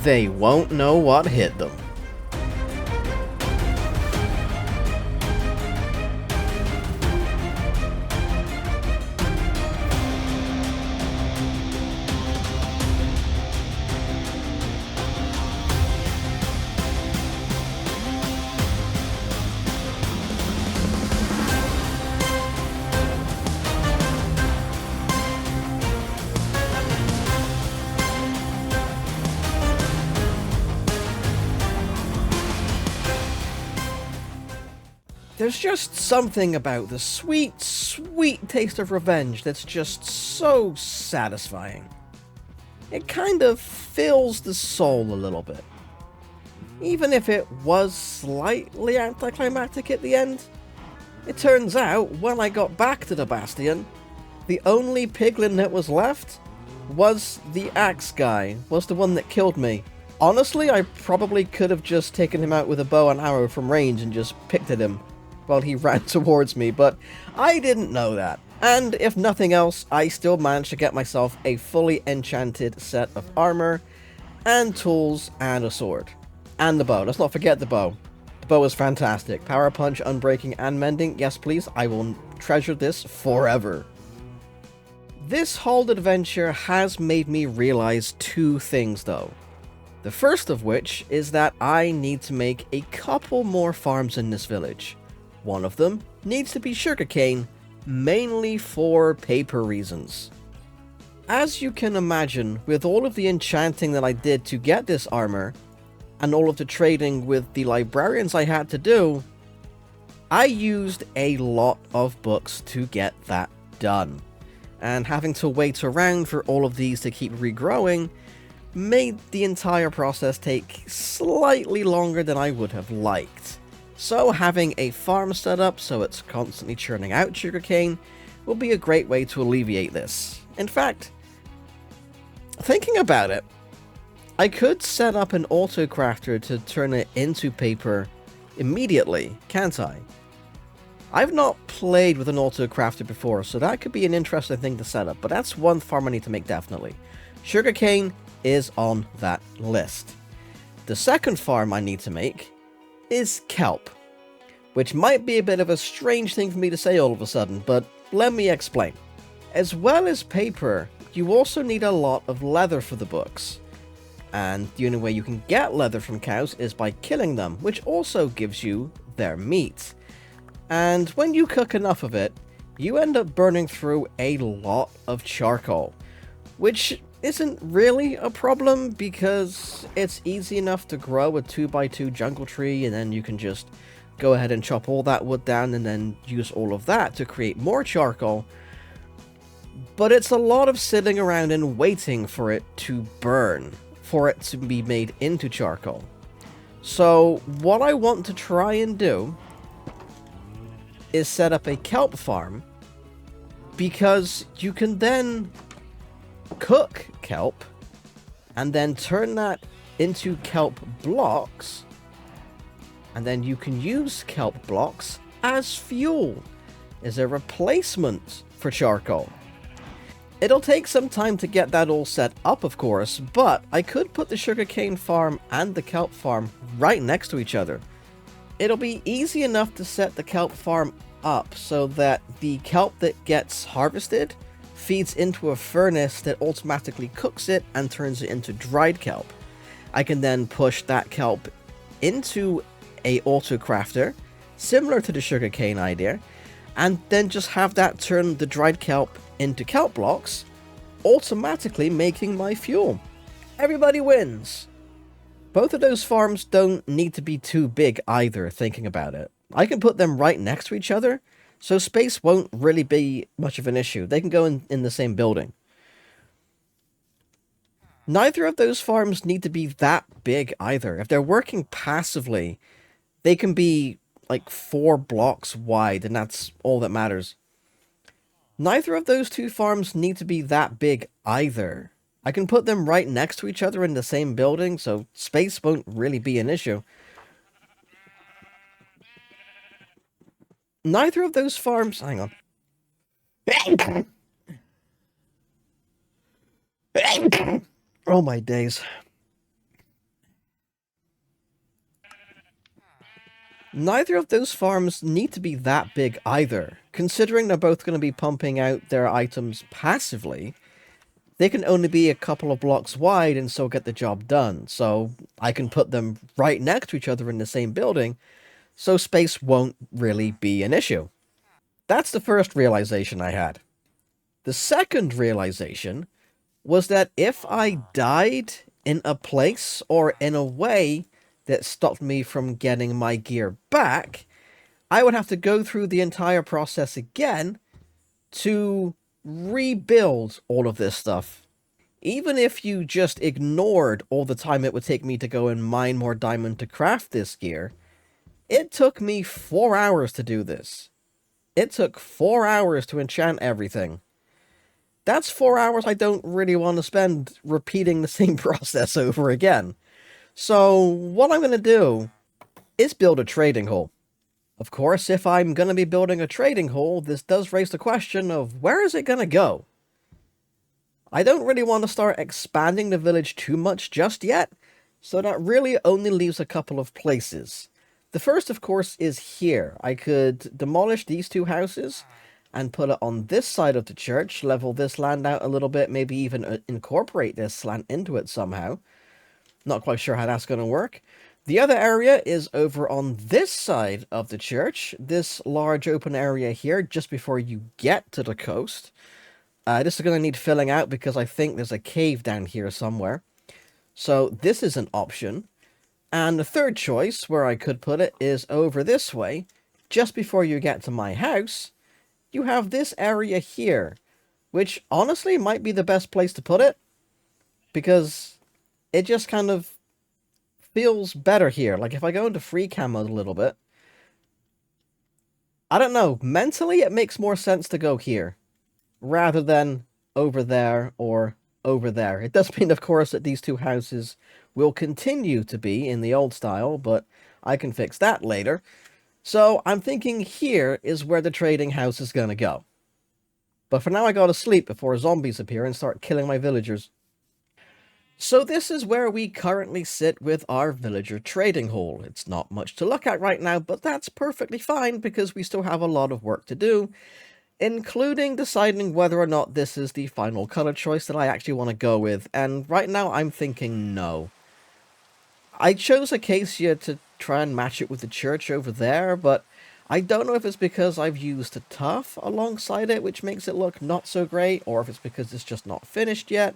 they won't know what hit them. There's just something about the sweet, sweet taste of revenge that's just so satisfying. It kind of fills the soul a little bit. Even if it was slightly anticlimactic at the end, it turns out when I got back to the Bastion, the only piglin that was left was the axe guy, was the one that killed me. Honestly, I probably could have just taken him out with a bow and arrow from range and just picked at him while he ran towards me, but I didn't know that. And if nothing else, I still managed to get myself a fully enchanted set of armor, and tools, and a sword. And the bow. Let's not forget the bow. The bow is fantastic. Power punch, unbreaking, and mending. Yes, please. I will treasure this forever. This whole adventure has made me realize two things, though. The first of which is that I need to make a couple more farms in this village. One of them needs to be sugarcane, mainly for paper reasons. As you can imagine, with all of the enchanting that I did to get this armor, and all of the trading with the librarians I had to do, I used a lot of books to get that done. And having to wait around for all of these to keep regrowing made the entire process take slightly longer than I would have liked. So having a farm set up so it's constantly churning out sugarcane will be a great way to alleviate this. In fact, thinking about it, I could set up an auto-crafter to turn it into paper immediately, can't I? I've not played with an auto-crafter before, so that could be an interesting thing to set up, but that's one farm I need to make definitely. Sugarcane is on that list. The second farm I need to make is kelp, which might be a bit of a strange thing for me to say all of a sudden, but let me explain. As well as paper, you also need a lot of leather for the books, and the only way you can get leather from cows is by killing them, which also gives you their meat. And when you cook enough of it, you end up burning through a lot of charcoal, which isn't really a problem because it's easy enough to grow a 2x2 jungle tree, and then you can just go ahead and chop all that wood down and then use all of that to create more charcoal. But it's a lot of sitting around and waiting for it to burn, for it to be made into charcoal. So what I want to try and do is set up a kelp farm, because you can then cook kelp and then turn that into kelp blocks, and then you can use kelp blocks as fuel, as a replacement for charcoal. It'll take some time to get that all set up, of course, but I could put the sugarcane farm and the kelp farm right next to each other. It'll be easy enough to set the kelp farm up so that the kelp that gets harvested feeds into a furnace that automatically cooks it and turns it into dried kelp. I can then push that kelp into a auto-crafter, similar to the sugarcane idea, and then just have that turn the dried kelp into kelp blocks, automatically making my fuel. Everybody wins! Both of those farms don't need to be too big either, thinking about it. I can put them right next to each other, so space won't really be much of an issue. They can go in the same building. Neither of those farms need to be that big either. If they're working passively, they can be like 4 blocks wide, and that's all that matters. Neither of those two farms need to be that big either. I can put them right next to each other in the same building, so space won't really be an issue. Neither of those farms... Hang on. Oh my days. Neither of those farms need to be that big either. Considering they're both going to be pumping out their items passively, they can only be a couple of blocks wide and still get the job done. So I can put them right next to each other in the same building, so space won't really be an issue. That's the first realization I had. The second realization was that if I died in a place or in a way that stopped me from getting my gear back, I would have to go through the entire process again to rebuild all of this stuff. Even if you just ignored all the time it would take me to go and mine more diamond to craft this gear, it took me 4 hours to do this. It took 4 hours to enchant everything. That's 4 hours I don't really want to spend repeating the same process over again. So what I'm going to do is build a trading hall. Of course, if I'm going to be building a trading hall, this does raise the question of where is it going to go? I don't really want to start expanding the village too much just yet, so that really only leaves a couple of places. The first, of course, is here. I could demolish these two houses and put it on this side of the church, level this land out a little bit, maybe even incorporate this land into it somehow. Not quite sure how that's going to work. The other area is over on this side of the church, this large open area here, just before you get to the coast. This is going to need filling out because I think there's a cave down here somewhere. So this is an option. And the third choice, where I could put it, is over this way. Just before you get to my house, you have this area here, which honestly might be the best place to put it, because it just kind of feels better here. Like, if I go into free cam mode a little bit, I don't know, mentally it makes more sense to go here, rather than over there or over there. It does mean, of course, that these two houses will continue to be in the old style, but I can fix that later. So I'm thinking here is where the trading house is gonna go. But for now I gotta sleep before zombies appear and start killing my villagers. So this is where we currently sit with our villager trading hall. It's not much to look at right now, but that's perfectly fine because we still have a lot of work to do, including deciding whether or not this is the final color choice that I actually want to go with, and right now I'm thinking no. I chose Acacia to try and match it with the church over there, but I don't know if it's because I've used a tuff alongside it, which makes it look not so great, or if it's because it's just not finished yet,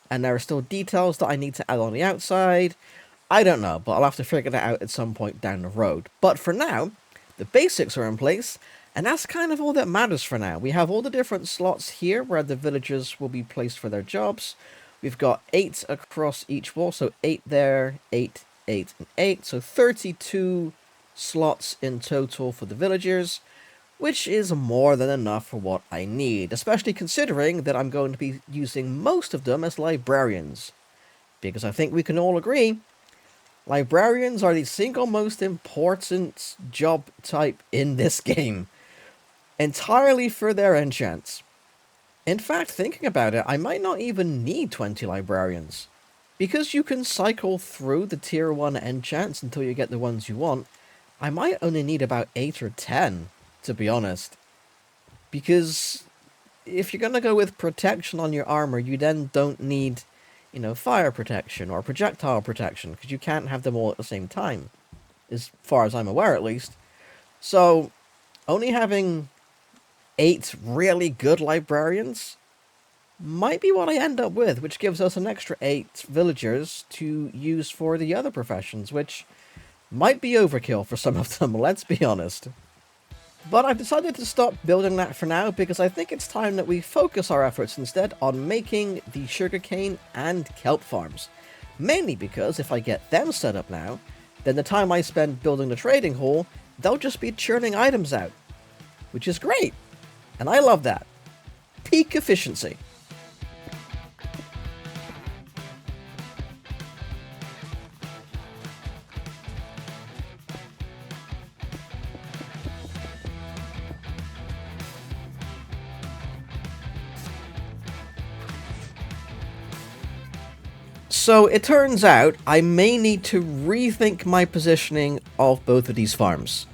and there are still details that I need to add on the outside. I don't know, but I'll have to figure that out at some point down the road. But for now, the basics are in place, and that's kind of all that matters for now. We have all the different slots here where the villagers will be placed for their jobs. We've got 8 across each wall, so 8 there, 8, 8, and 8. So 32 slots in total for the villagers, which is more than enough for what I need, especially considering that I'm going to be using most of them as librarians. Because I think we can all agree, librarians are the single most important job type in this game, entirely for their enchants. In fact, thinking about it, I might not even need 20 librarians. Because you can cycle through the tier 1 enchants until you get the ones you want, I might only need about 8 or 10, to be honest. Because if you're going to go with protection on your armor, you then don't need, fire protection or projectile protection, because you can't have them all at the same time, as far as I'm aware at least. So, only having 8 really good librarians might be what I end up with, which gives us an extra 8 villagers to use for the other professions, which might be overkill for some of them, let's be honest. But I've decided to stop building that for now because I think it's time that we focus our efforts instead on making the sugarcane and kelp farms. Mainly because if I get them set up now, then the time I spend building the trading hall, they'll just be churning items out. Which is great. And I love that. Peak efficiency. So it turns out I may need to rethink my positioning of both of these farms.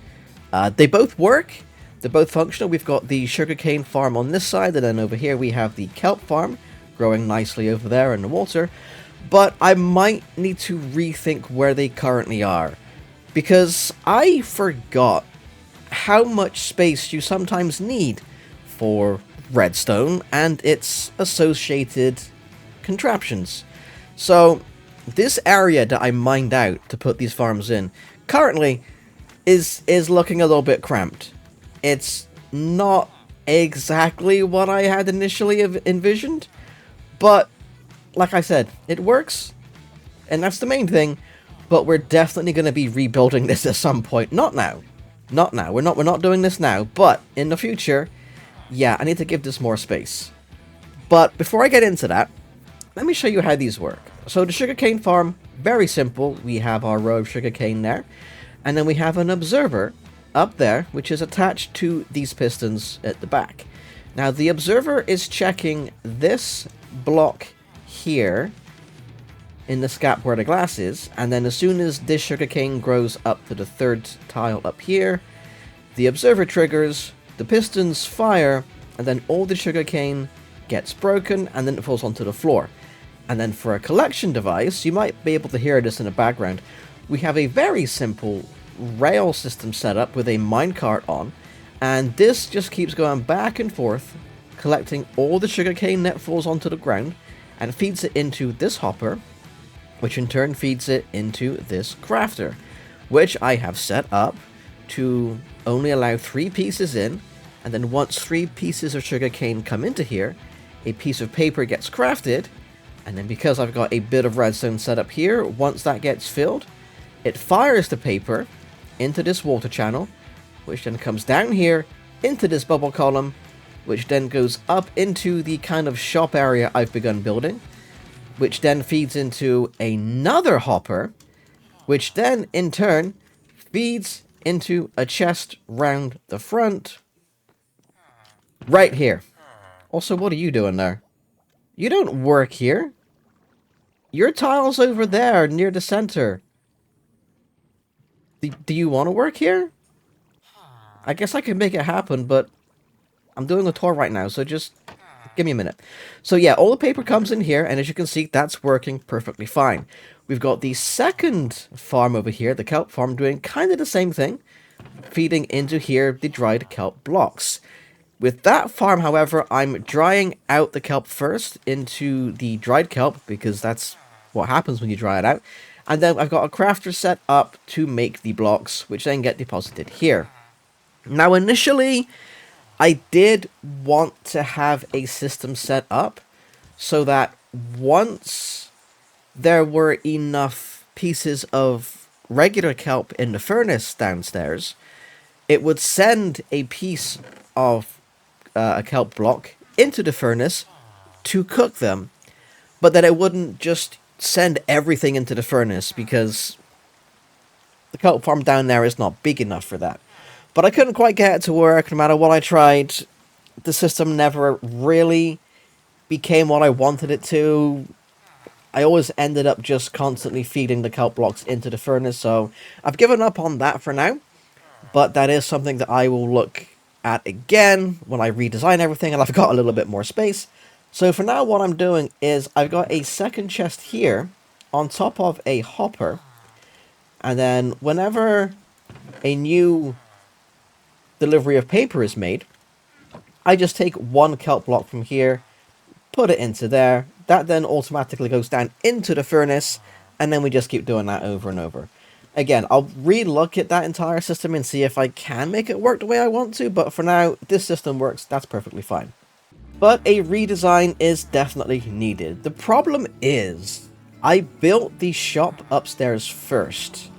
They both work, they're both functional. We've got the sugarcane farm on this side, and then over here we have the kelp farm growing nicely over there in the water. But I might need to rethink where they currently are, because I forgot how much space you sometimes need for redstone and its associated contraptions. So this area that I mined out to put these farms in currently is looking a little bit cramped. It's not exactly what I had initially envisioned, but like I said, it works, and that's the main thing. But we're definitely going to be rebuilding this at some point. Not now. Not now. We're not doing this now, but in the future, yeah, I need to give this more space. But before I get into that, let me show you how these work. So the sugarcane farm, very simple. We have our row of sugarcane there, and then we have an observer up there, which is attached to these pistons at the back. Now the observer is checking this block here in the gap where the glass is, and then as soon as this sugarcane grows up to the third tile up here, the observer triggers, the pistons fire, and then all the sugarcane gets broken, and then it falls onto the floor. And then for a collection device, you might be able to hear this in the background, we have a very simple rail system set up with a minecart on, and this just keeps going back and forth, collecting all the sugarcane that falls onto the ground, and feeds it into this hopper, which in turn feeds it into this crafter, which I have set up to only allow 3 pieces in, and then once 3 pieces of sugarcane come into here, a piece of paper gets crafted, and then because I've got a bit of redstone set up here, once that gets filled, it fires the paper into this water channel, which then comes down here into this bubble column, which then goes up into the kind of shop area I've begun building, which then feeds into another hopper, which then in turn feeds into a chest round the front, right here. Also, what are you doing there? You don't work here. Your tile's over there near the center. Do you want to work here? I guess I can make it happen, but I'm doing a tour right now, so just give me a minute. So yeah, all the paper comes in here, and as you can see, that's working perfectly fine. We've got the second farm over here, the kelp farm, doing kind of the same thing, feeding into here the dried kelp blocks. With that farm, however, I'm drying out the kelp first into the dried kelp, because that's what happens when you dry it out. And then I've got a crafter set up to make the blocks, which then get deposited here. Now, initially, I did want to have a system set up so that once there were enough pieces of regular kelp in the furnace downstairs, it would send a piece of a kelp block into the furnace to cook them, but that it wouldn't just send everything into the furnace, because the kelp farm down there is not big enough for that. But I couldn't quite get it to work. No matter what I tried, the system never really became what I wanted it to. I always ended up just constantly feeding the kelp blocks into the furnace, so I've given up on that for now. But that is something that I will look at again when I redesign everything and I've got a little bit more space. So for now, what I'm doing is I've got a second chest here on top of a hopper, and then whenever a new delivery of paper is made, I just take one kelp block from here, put it into there, that then automatically goes down into the furnace, and then we just keep doing that over and over. Again, I'll re-look at that entire system and see if I can make it work the way I want to, but for now, this system works, that's perfectly fine. But a redesign is definitely needed. The problem is, I built the shop upstairs first,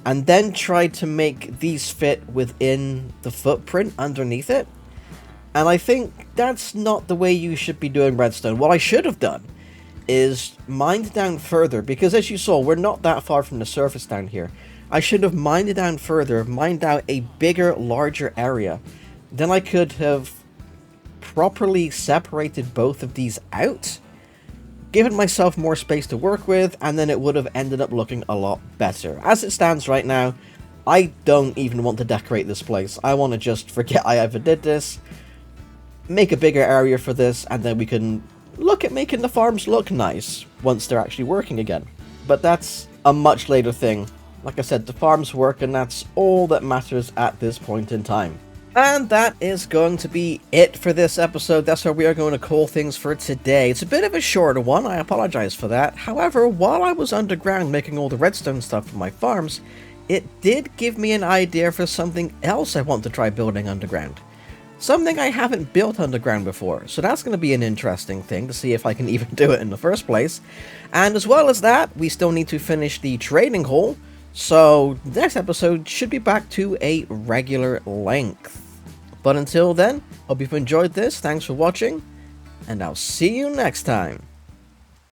and then tried to make these fit within the footprint underneath it. And I think that's not the way you should be doing redstone. What I should have done is mined down further, because as you saw, we're not that far from the surface down here. I should have mined down further, mined out a bigger, larger area. Then I could have properly separated both of these out, given myself more space to work with, and then it would have ended up looking a lot better. As it stands right now, I don't even want to decorate this place. I want to just forget I ever did this, make a bigger area for this, and then we can look at making the farms look nice once they're actually working again. But that's a much later thing. Like I said, the farms work, and that's all that matters at this point in time. And that is going to be it for this episode. That's where we are going to call things for today. It's a bit of a shorter one, I apologize for that. However, while I was underground making all the redstone stuff for my farms, it did give me an idea for something else I want to try building underground. Something I haven't built underground before, so that's going to be an interesting thing to see if I can even do it in the first place. And as well as that, we still need to finish the trading hall, so next episode should be back to a regular length. But until then, hope you've enjoyed this, thanks for watching, and I'll see you next time.